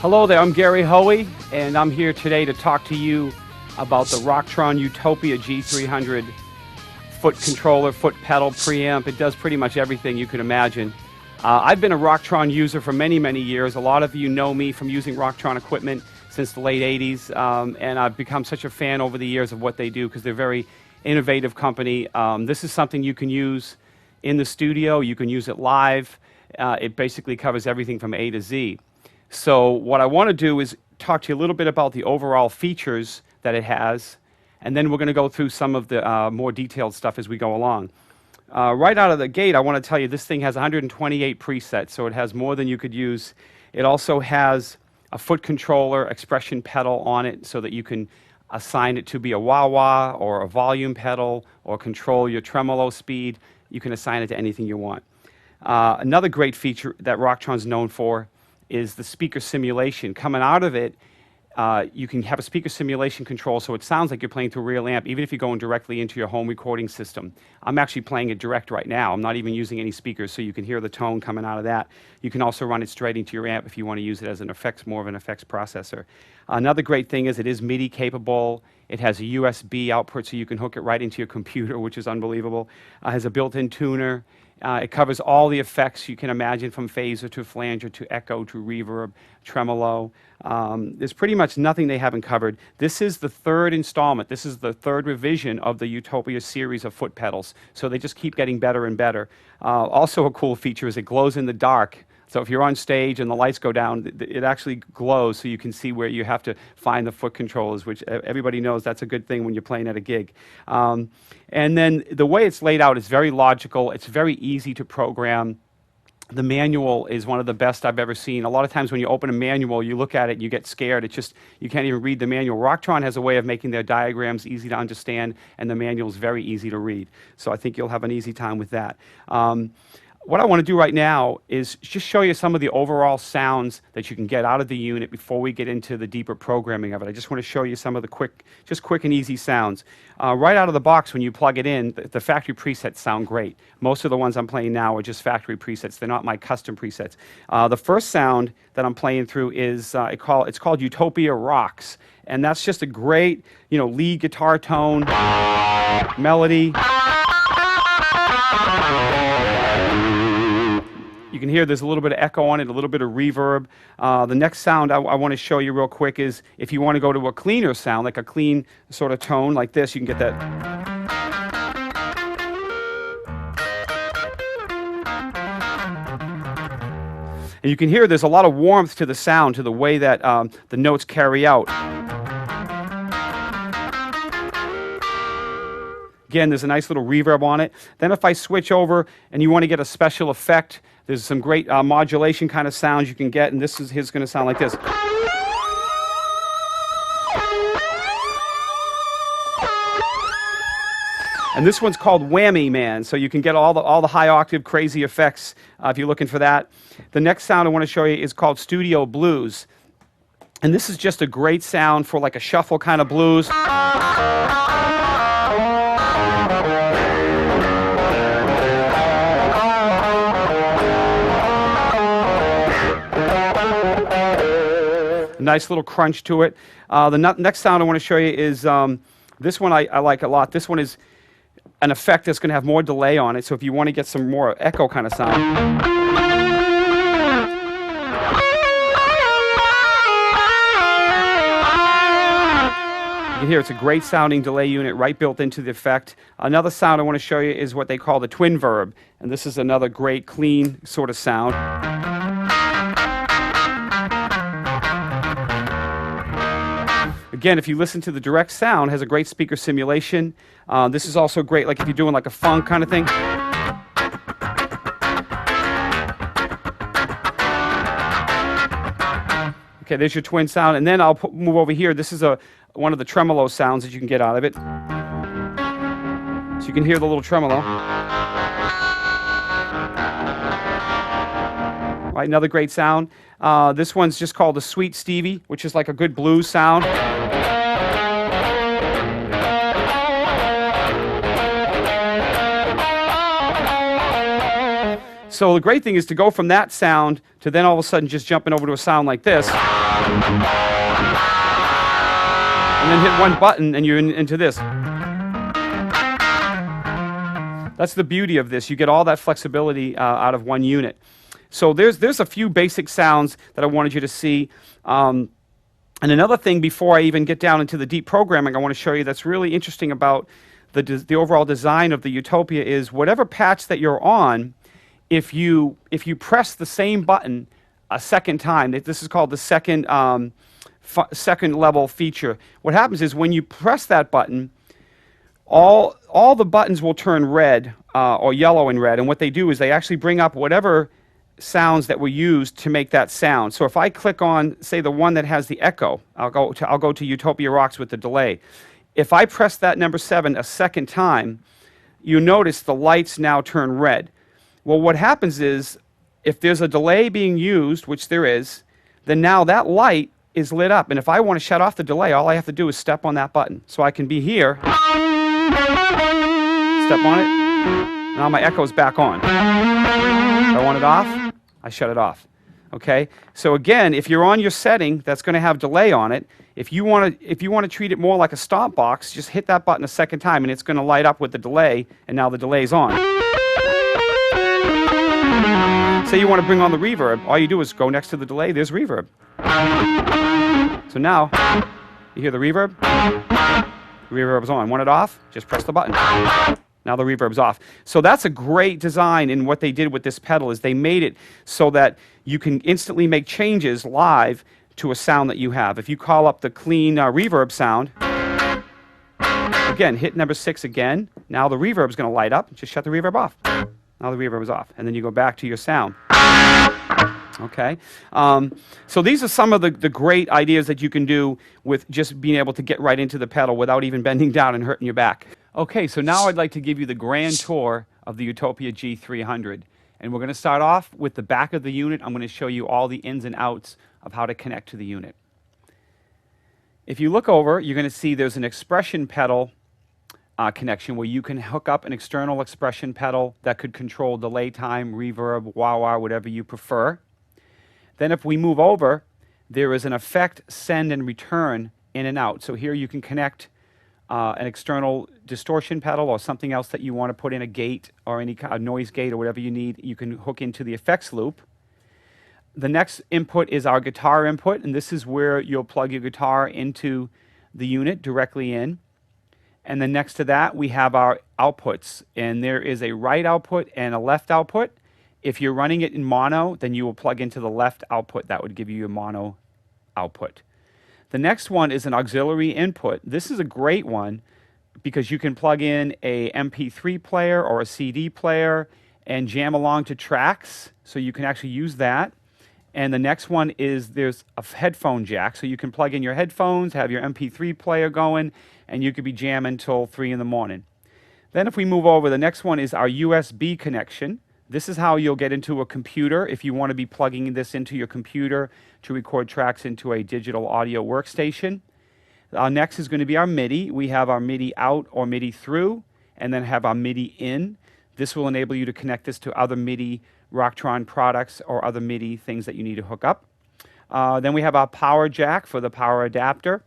Hello there, I'm Gary Hoey, and I'm here today to talk to you about the Rocktron Utopia G300 foot controller, foot pedal, preamp. It does pretty much everything you can imagine. I've been a Rocktron user for many, many years. A lot of you know me from using Rocktron equipment since the late 80s, and I've become such a fan over the years of what they do because they're a very innovative company. This is something you can use in the studio. You can use it live. It basically covers everything from A to Z. So what I want to do is talk to you a little bit about the overall features that it has, and then we're going to go through some of the more detailed stuff as we go along. Right out of the gate, I want to tell you this thing has 128 presets, so it has more than you could use. It also has a foot controller expression pedal on it so that you can assign it to be a wah-wah or a volume pedal or control your tremolo speed. You can assign it to anything you want. Another great feature that Rocktron's known for is the speaker simulation. Coming out of it, you can have a speaker simulation control so it sounds like you're playing through a real amp, even if you're going directly into your home recording system. I'm actually playing it direct right now. I'm not even using any speakers, so you can hear the tone coming out of that. You can also run it straight into your amp if you want to use it as an effects, more of an effects processor. Another great thing is it is MIDI capable. It has a USB output so you can hook it right into your computer, which is unbelievable. It has a built-in tuner. It covers all the effects you can imagine, from phaser to flanger to echo to reverb, tremolo. There's pretty much nothing they haven't covered. This is the third installment. This is the third revision of the Utopia series of foot pedals. So they just keep getting better and better. Also a cool feature is it glows in the dark. So if you're on stage and the lights go down, it actually glows so you can see where you have to find the foot controllers, which everybody knows that's a good thing when you're playing at a gig. And then the way it's laid out is very logical. It's very easy to program. The manual is one of the best I've ever seen. A lot of times when you open a manual, you look at it and you get scared. It's just, you can't even read the manual. Rocktron has a way of making their diagrams easy to understand, and the manual is very easy to read. So I think you'll have an easy time with that. What I want to do right now is just show you some of the overall sounds that you can get out of the unit before we get into the deeper programming of it. I just want to show you some of the quick and easy sounds. Right out of the box, when you plug it in, the factory presets sound great. Most of the ones I'm playing now are just factory presets. They're not my custom presets. The first sound that I'm playing through is, it's called Utopia Rocks. And that's just a great, lead guitar tone, melody. You can hear there's a little bit of echo on it, a little bit of reverb. The next sound I want to show you real quick is if you want to go to a cleaner sound, like a clean sort of tone like this, you can get that. And you can hear there's a lot of warmth to the sound, to the way that the notes carry out. Again, there's a nice little reverb on it. Then if I switch over and you want to get a special effect, there's some great modulation kind of sounds you can get, and this is going to sound like this. And this one's called Whammy Man, so you can get all the high octave crazy effects if you're looking for that. The next sound I want to show you is called Studio Blues. And this is just a great sound for like a shuffle kind of blues. Nice little crunch to it. The next sound I want to show you is this one I like a lot. This one is an effect that's going to have more delay on it, so if you want to get some more echo kind of sound. You can hear it's a great sounding delay unit right built into the effect. Another sound I want to show you is what they call the twin verb, and this is another great clean sort of sound. Again, if you listen to the direct sound, it has a great speaker simulation. This is also great, like if you're doing like a funk kind of thing. Okay, there's your twin sound, and then I'll move over here. This is one of the tremolo sounds that you can get out of it. So you can hear the little tremolo. Right, another great sound. This one's just called the Sweet Stevie, which is like a good blues sound. So the great thing is to go from that sound to then all of a sudden just jumping over to a sound like this. And then hit one button and you're into this. That's the beauty of this. You get all that flexibility out of one unit. So there's a few basic sounds that I wanted you to see. And another thing before I even get down into the deep programming I want to show you that's really interesting about the overall design of the Utopia is whatever patch that you're on, if you press the same button a second time, this is called the second level feature. What happens is when you press that button, all the buttons will turn red or yellow and red, and what they do is they actually bring up whatever sounds that were used to make that sound. So if I click on, say, the one that has the echo, I'll go to Utopia Rocks with the delay. If I press that number 7 a second time, you notice the lights now turn red. Well, what happens is if there's a delay being used, which there is, then now that light is lit up. And if I want to shut off the delay, all I have to do is step on that button. So I can be here, step on it, now my echo's back on. If I want it off, I shut it off. Okay? So again, if you're on your setting that's going to have delay on it, if you want to treat it more like a stop box, just hit that button a second time and it's going to light up with the delay, and now the delay's on. Say you want to bring on the reverb, all you do is go next to the delay, there's reverb. So now, you hear the reverb? The reverb's on. Want it off? Just press the button. Now the reverb's off. So that's a great design in what they did with this pedal is they made it so that you can instantly make changes live to a sound that you have. If you call up the clean reverb sound, again, hit number 6 again. Now the reverb's going to light up. Just shut the reverb off. Now the reverb is off. And then you go back to your sound. Okay, so these are some of the great ideas that you can do with just being able to get right into the pedal without even bending down and hurting your back. Okay, so now I'd like to give you the grand tour of the Utopia G300. And we're going to start off with the back of the unit. I'm going to show you all the ins and outs of how to connect to the unit. If you look over, you're going to see there's an expression pedal connection where you can hook up an external expression pedal that could control delay time, reverb, wah-wah, whatever you prefer. Then if we move over, there is an effect, send, and return in and out. So here you can connect an external distortion pedal or something else that you want to put in a gate or any kind of noise gate or whatever you need. You can hook into the effects loop. The next input is our guitar input, and this is where you'll plug your guitar into the unit directly in. And then next to that, we have our outputs, and there is a right output and a left output. If you're running it in mono, then you will plug into the left output. That would give you a mono output. The next one is an auxiliary input. This is a great one because you can plug in a MP3 player or a CD player and jam along to tracks. So you can actually use that. And the next one is there's a headphone jack. So you can plug in your headphones, have your MP3 player going, and you could be jamming till 3 in the morning. Then if we move over, the next one is our USB connection. This is how you'll get into a computer if you want to be plugging this into your computer to record tracks into a digital audio workstation. Next is going to be our MIDI. We have our MIDI out or MIDI through, and then have our MIDI in. This will enable you to connect this to other MIDI Rocktron products or other MIDI things that you need to hook up. Then we have our power jack for the power adapter.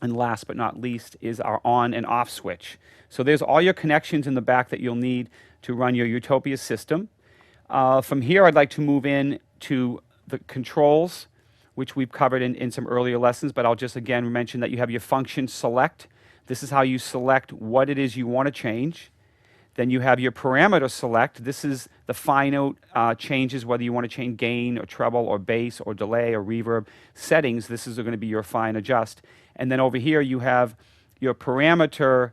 And last but not least is our on and off switch. So there's all your connections in the back that you'll need to run your Utopia system. From here, I'd like to move in to the controls, which we've covered in some earlier lessons, but I'll just again mention that you have your function select. This is how you select what it is you want to change. Then you have your parameter select. This is the fine note changes, whether you want to change gain or treble or bass or delay or reverb. Settings, this is going to be your fine adjust. And then over here you have your parameter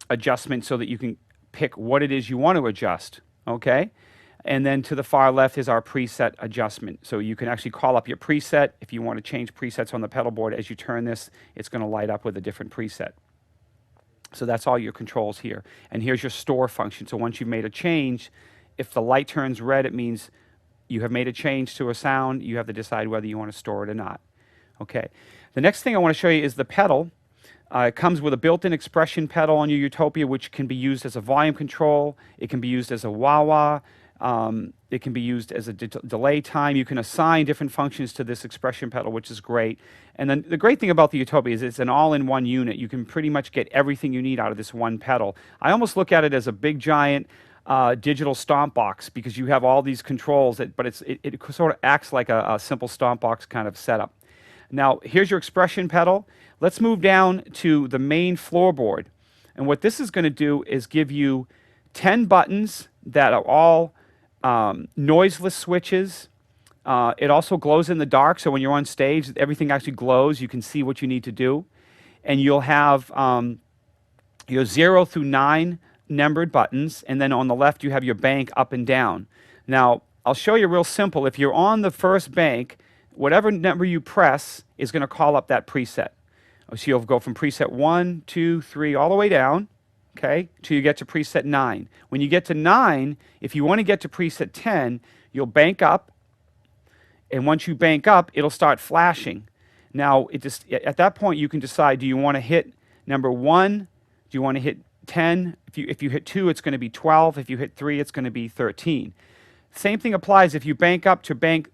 adjustment so that you can pick what it is you want to adjust, okay? And then to the far left is our preset adjustment. So you can actually call up your preset. If you want to change presets on the pedal board, as you turn this, it's going to light up with a different preset. So that's all your controls here. And here's your store function. So once you've made a change, if the light turns red, it means you have made a change to a sound. You have to decide whether you want to store it or not. Okay. The next thing I want to show you is the pedal. It comes with a built-in expression pedal on your Utopia, which can be used as a volume control. It can be used as a wah-wah. It can be used as a delay time. You can assign different functions to this expression pedal, which is great. And then the great thing about the Utopia is it's an all-in-one unit. You can pretty much get everything you need out of this one pedal. I almost look at it as a big, giant digital stomp box, because you have all these controls, but it sort of acts like a simple stomp box kind of setup. Now, here's your expression pedal. Let's move down to the main floorboard. And what this is going to do is give you 10 buttons that are all noiseless switches. It also glows in the dark, so when you're on stage, everything actually glows. You can see what you need to do. And you'll have your 0 through 9 numbered buttons, and then on the left you have your bank up and down. Now, I'll show you real simple. If you're on the first bank, whatever number you press is going to call up that preset. So you'll go from preset 1, 2, 3, all the way down, okay, till you get to preset 9. When you get to 9, if you want to get to preset 10, you'll bank up, and once you bank up, it'll start flashing. Now, at that point, you can decide, do you want to hit number 1? Do you want to hit 10? If you hit 2, it's going to be 12. If you hit 3, it's going to be 13. Same thing applies if you bank up to bank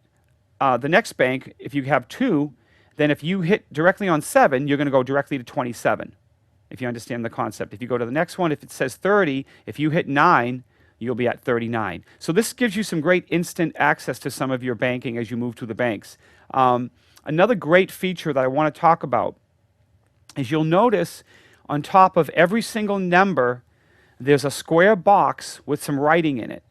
the next bank. If you have 2, then if you hit directly on 7, you're going to go directly to 27, if you understand the concept. If you go to the next one, if it says 30, if you hit 9, you'll be at 39. So this gives you some great instant access to some of your banking as you move to the banks. Another great feature that I want to talk about is you'll notice on top of every single number, there's a square box with some writing in it.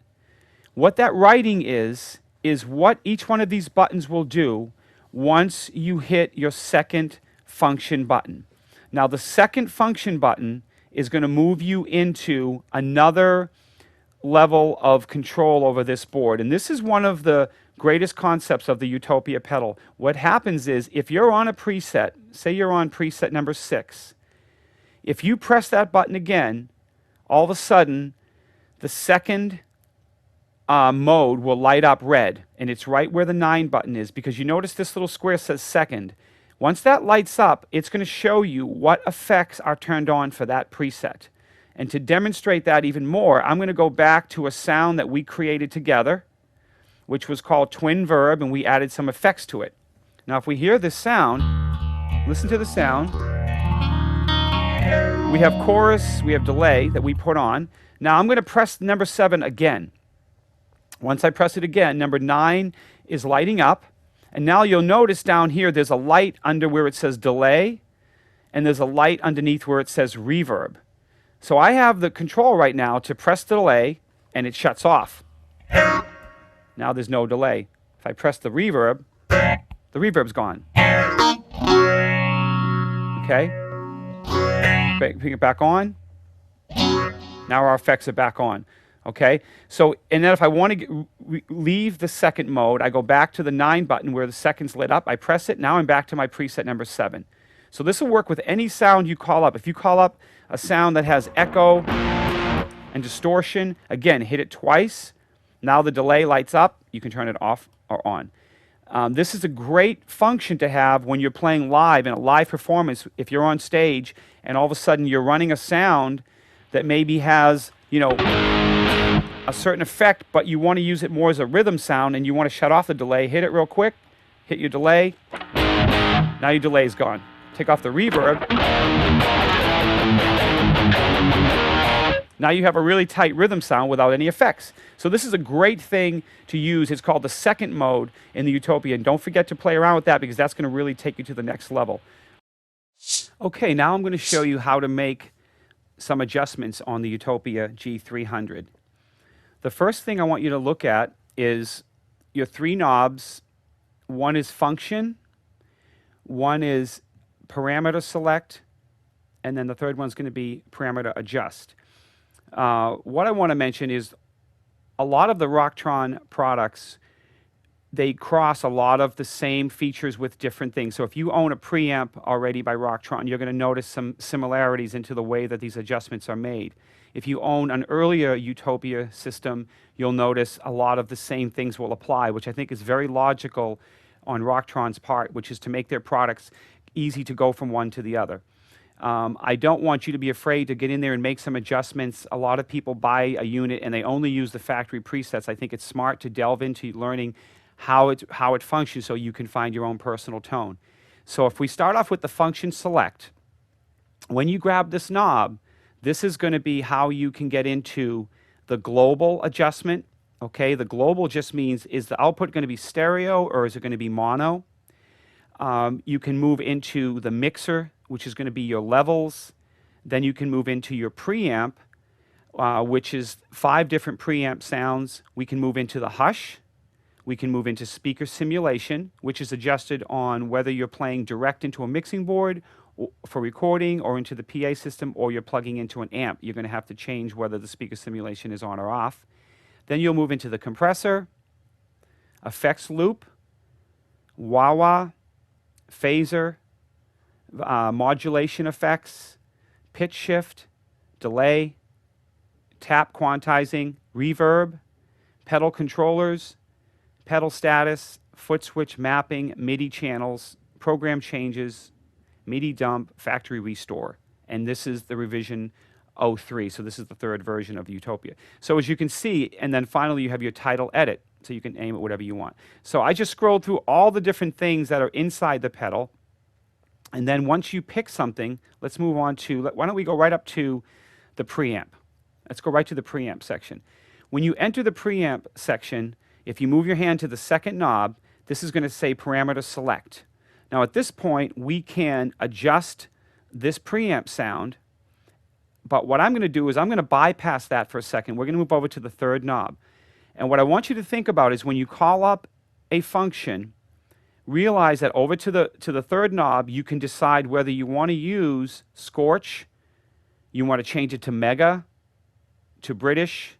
What that writing is what each one of these buttons will do once you hit your second function button. Now, the second function button is going to move you into another level of control over this board. And this is one of the greatest concepts of the Utopia pedal. What happens is, if you're on a preset, say you're on preset number 6, if you press that button again, all of a sudden, the second mode will light up red, and it's right where the 9 button is, because you notice this little square says second. Once that lights up, it's going to show you what effects are turned on for that preset. And to demonstrate that even more, I'm going to go back to a sound that we created together, which was called Twin Verb, and we added some effects to it. Now, if we hear this sound, listen to the sound. We have chorus, we have delay that we put on. Now, I'm going to press number 7 again. Once I press it again, number 9 is lighting up. And now you'll notice down here there's a light under where it says delay, and there's a light underneath where it says reverb. So I have the control right now to press the delay, and it shuts off. Now there's no delay. If I press the reverb's gone. Okay? Bring it back on. Now our effects are back on. Okay, so, and then if I want to leave the second mode, I go back to the 9 button where the second's lit up. I press it. Now I'm back to my preset number 7. So this will work with any sound you call up. If you call up a sound that has echo and distortion, again, hit it twice. Now the delay lights up. You can turn it off or on. This is a great function to have when you're playing live in a live performance. If you're on stage and all of a sudden you're running a sound that maybe has, you know, a certain effect, but you want to use it more as a rhythm sound and you want to shut off the delay, hit it real quick, hit your delay. Now your delay is gone. Take off the reverb. Now you have a really tight rhythm sound without any effects. So this is a great thing to use. It's called the second mode in the Utopia. And don't forget to play around with that, because that's going to really take you to the next level. Okay, now I'm going to show you how to make some adjustments on the Utopia G300. The first thing I want you to look at is your 3 knobs. One is function, one is parameter select, and then the third one's going to be parameter adjust. What I want to mention is a lot of the Rocktron products, they cross a lot of the same features with different things. So if you own a preamp already by Rocktron, you're going to notice some similarities into the way that these adjustments are made. If you own an earlier Utopia system, you'll notice a lot of the same things will apply, which I think is very logical on Rocktron's part, which is to make their products easy to go from one to the other. I don't want you to be afraid to get in there and make some adjustments. A lot of people buy a unit and they only use the factory presets. I think it's smart to delve into learning how it functions so you can find your own personal tone. So if we start off with the function select, when you grab this knob, this is going to be how you can get into the global adjustment. Okay, the global just means, is the output going to be stereo or is it going to be mono? You can move into the mixer, which is going to be your levels. Then you can move into your preamp, which is 5 different preamp sounds. We can move into the hush. We can move into speaker simulation, which is adjusted on whether you're playing direct into a mixing board for recording or into the PA system, or you're plugging into an amp. You're going to have to change whether the speaker simulation is on or off. Then you'll move into the compressor, effects loop, wah-wah, phaser, modulation effects, pitch shift, delay, tap quantizing, reverb, pedal controllers, pedal status, foot switch mapping, MIDI channels, program changes, MIDI dump, factory restore. And this is the revision 03. So this is the 3rd version of Utopia. So as you can see, and then finally you have your title edit. So you can aim it whatever you want. So I just scrolled through all the different things that are inside the pedal. And then once you pick something, let's move on to, why don't we go right up to the preamp. Let's go right to the preamp section. When you enter the preamp section, if you move your hand to the 2nd knob, this is going to say parameter select. Now at this point, we can adjust this preamp sound, but what I'm going to do is I'm going to bypass that for a second. We're going to move over to the 3rd knob. And what I want you to think about is when you call up a function, realize that over to the 3rd knob, you can decide whether you want to use Scorch, you want to change it to Mega, to British,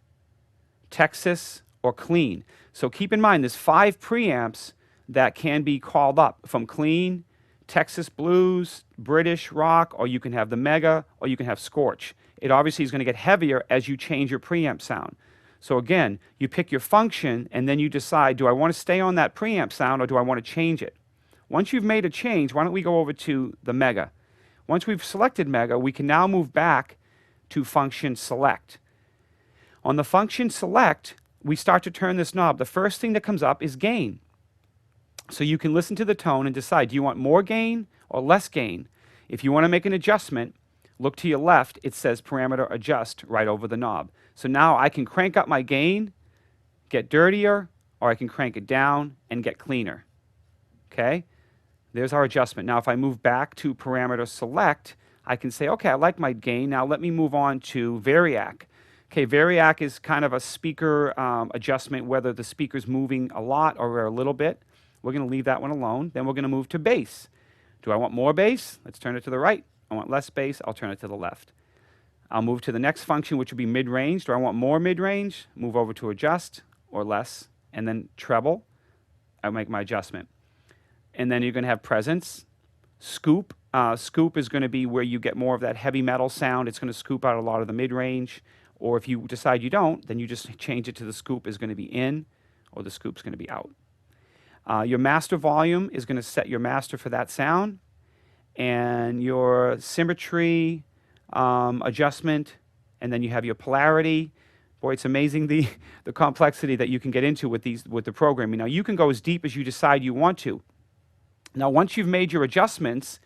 Texas, or Clean. So keep in mind, there's 5 preamps that can be called up from Clean, Texas Blues, British Rock, or you can have the Mega, or you can have Scorch. It obviously is going to get heavier as you change your preamp sound. So again, you pick your function and then you decide, do I want to stay on that preamp sound or do I want to change it? Once you've made a change, why don't we go over to the Mega? Once we've selected Mega, we can now move back to function select. On the function select, we start to turn this knob. The first thing that comes up is gain. So you can listen to the tone and decide, do you want more gain or less gain? If you want to make an adjustment, look to your left, it says parameter adjust right over the knob. So now I can crank up my gain, get dirtier, or I can crank it down and get cleaner. Okay? There's our adjustment. Now if I move back to parameter select, I can say, okay, I like my gain. Now let me move on to Variac. Okay, Variac is kind of a speaker adjustment, whether the speaker's moving a lot or a little bit. We're going to leave that one alone. Then we're going to move to bass. Do I want more bass? Let's turn it to the right. I want less bass. I'll turn it to the left. I'll move to the next function, which would be mid-range. Do I want more mid-range? Move over to adjust or less. And then treble. I'll make my adjustment. And then you're going to have presence. Scoop. Scoop is going to be where you get more of that heavy metal sound. It's going to scoop out a lot of the mid-range. Or if you decide you don't, then you just change it to the scoop is going to be in or the scoop's going to be out. Your master volume is going to set your master for that sound. And your symmetry adjustment, and then you have your polarity. Boy, it's amazing the complexity that you can get into with the programming. Now you can go as deep as you decide you want to. Now once you've made your adjustments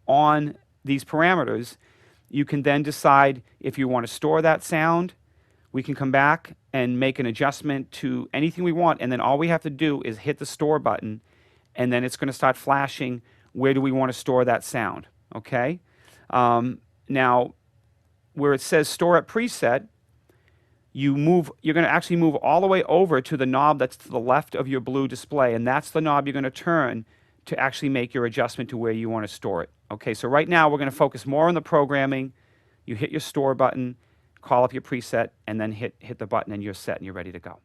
on these parameters, you can then decide if you want to store that sound. We can come back and make an adjustment to anything we want, and then all we have to do is hit the store button, and then it's going to start flashing where do we want to store that sound. Okay? Now, where it says store at preset, you're going to actually move all the way over to the knob that's to the left of your blue display, and that's the knob you're going to turn to actually make your adjustment to where you want to store it. Okay, so right now we're going to focus more on the programming. You hit your store button, call up your preset, and then hit the button and you're set and you're ready to go.